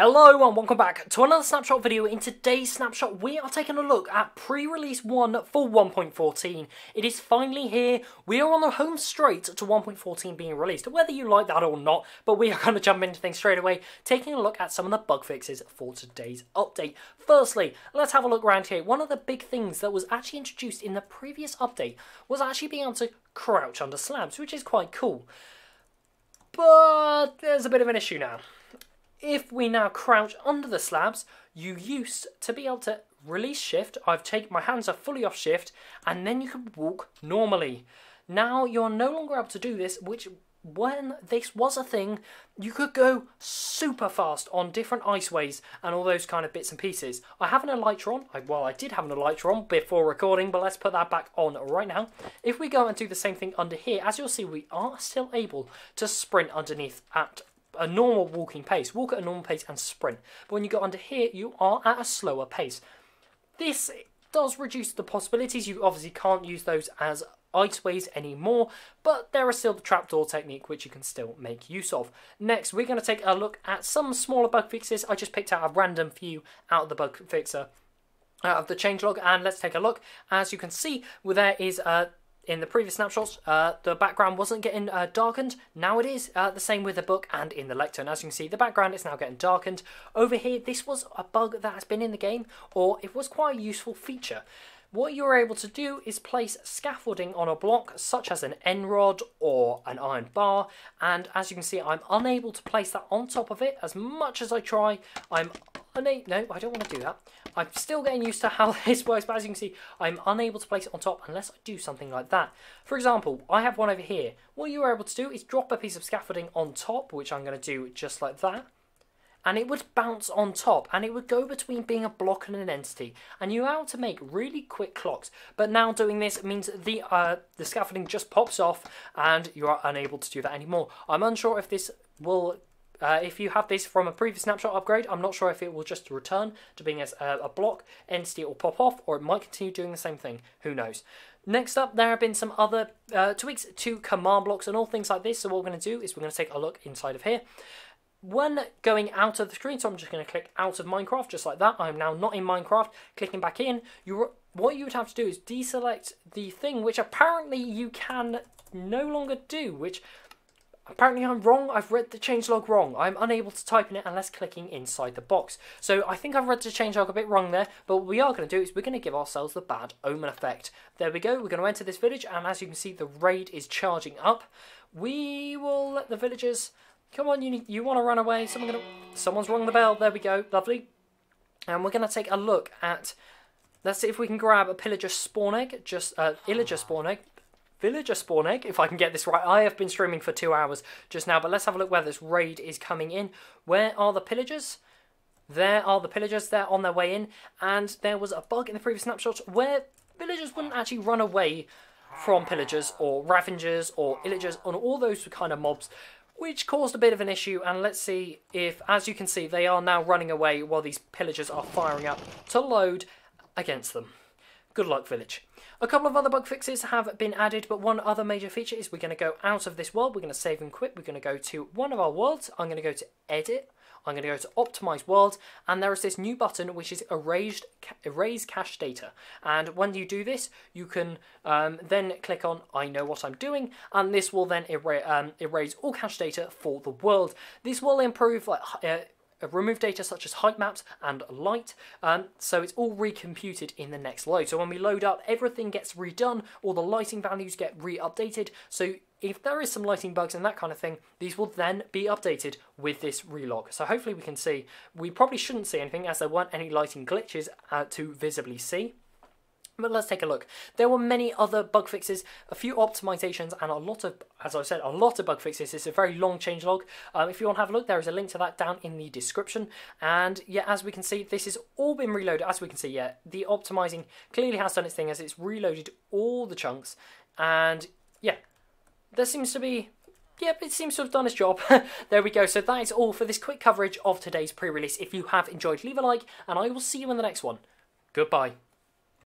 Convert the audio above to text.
Hello and welcome back to another Snapshot video. In today's Snapshot we are taking a look at pre-release 1 for 1.14. It is finally here. We are on the home straight to 1.14 being released, whether you like that or not, but we are going to jump into things straight away, taking a look at some of the bug fixes for today's update. Firstly, let's have a look around here. One of the big things that was actually introduced in the previous update was actually being able to crouch under slabs, which is quite cool. But there's a bit of an issue now. If we now crouch under the slabs, you used to be able to release shift. I've taken my hands are fully off shift, and then you can walk normally. Now you're no longer able to do this, which when this was a thing, you could go super fast on different iceways and all those kind of bits and pieces. I have an elytra on. I did have an elytra on before recording, but let's put that back on right now. If we go and do the same thing under here, as you'll see, we are still able to sprint underneath at a normal walking pace. Walk at a normal pace and sprint. But when you go under here, you are at a slower pace. This does reduce the possibilities. You obviously can't use those as iceways anymore, but there is still the trapdoor technique which you can still make use of. Next, we're going to take a look at some smaller bug fixes. I just picked out a random few out of the bug fixer, out of the changelog, and let's take a look. As you can see, there is in the previous snapshots, the background wasn't getting darkened. Now it is the same with the book and in the lectern. As you can see, the background is now getting darkened. Over here, this was a bug that has been in the game, or it was quite a useful feature. What you're able to do is place scaffolding on a block, such as an end rod or an iron bar, and as you can see, I'm unable to place that on top of it. As much as I try, no, I don't want to do that. I'm still getting used to how this works, but as you can see, I'm unable to place it on top unless I do something like that. For example, I have one over here. What you're able to do is drop a piece of scaffolding on top, which I'm going to do just like that, and it would bounce on top, and it would go between being a block and an entity, and you're able to make really quick clocks. But now doing this means the scaffolding just pops off, and you are unable to do that anymore. I'm unsure if this will... if you have this from a previous snapshot upgrade, I'm not sure if it will just return to being as a block entity or pop off, or it might continue doing the same thing. Who knows? Next up, there have been some other tweaks to command blocks and all things like this. So what we're going to do is we're going to take a look inside of here. When going out of the screen, so I'm just going to click out of Minecraft, just like that. I'm now not in Minecraft. Clicking back in, what you would have to do is deselect the thing, which apparently you can no longer do, which... apparently I'm wrong. I've read the changelog wrong. I'm unable to type in it unless clicking inside the box. So I think I've read the changelog a bit wrong there, but what we are going to do is we're going to give ourselves the bad omen effect. There we go. We're going to enter this village, and as you can see, the raid is charging up. We will let the villagers... come on, you want to run away? Someone's rung the bell. There we go. Lovely. And we're going to take a look at... let's see if we can grab a pillager spawn egg. Illager spawn egg. Villager spawn egg, if I can get this right. I have been streaming for 2 hours just now, but let's have a look where this raid is coming in. Where are the pillagers? There are the pillagers. They're on their way in, and there was a bug in the previous snapshots where villagers wouldn't actually run away from pillagers or ravengers or illagers and all those kind of mobs, which caused a bit of an issue. And let's see if, as you can see, they are now running away while these pillagers are firing up to load against them. Good luck, village. A couple of other bug fixes have been added, but one other major feature is we're going to go out of this world. We're going to save and quit. We're going to go to one of our worlds. I'm going to go to Edit. I'm going to go to Optimize World, and there is this new button which is Erase Cache Data. And when you do this, you can then click on I know what I'm doing, and this will then erase all cache data for the world. This will improve remove data such as height maps and light, so it's all recomputed in the next load. So when we load up, everything gets redone, all the lighting values get re-updated, so if there is some lighting bugs and that kind of thing, these will then be updated with this relog. So hopefully we can see. We probably shouldn't see anything as there weren't any lighting glitches to visibly see. But let's take a look. There were many other bug fixes, a few optimizations, and a lot of, as I said, a lot of bug fixes. It's a very long changelog. If you want to have a look, there is a link to that down in the description. And yeah, as we can see, this has all been reloaded. As we can see, yeah, the optimizing clearly has done its thing as it's reloaded all the chunks. And yeah, there seems to be... yep, it seems to have done its job. There we go. So that is all for this quick coverage of today's pre-release. If you have enjoyed, leave a like, and I will see you in the next one. Goodbye.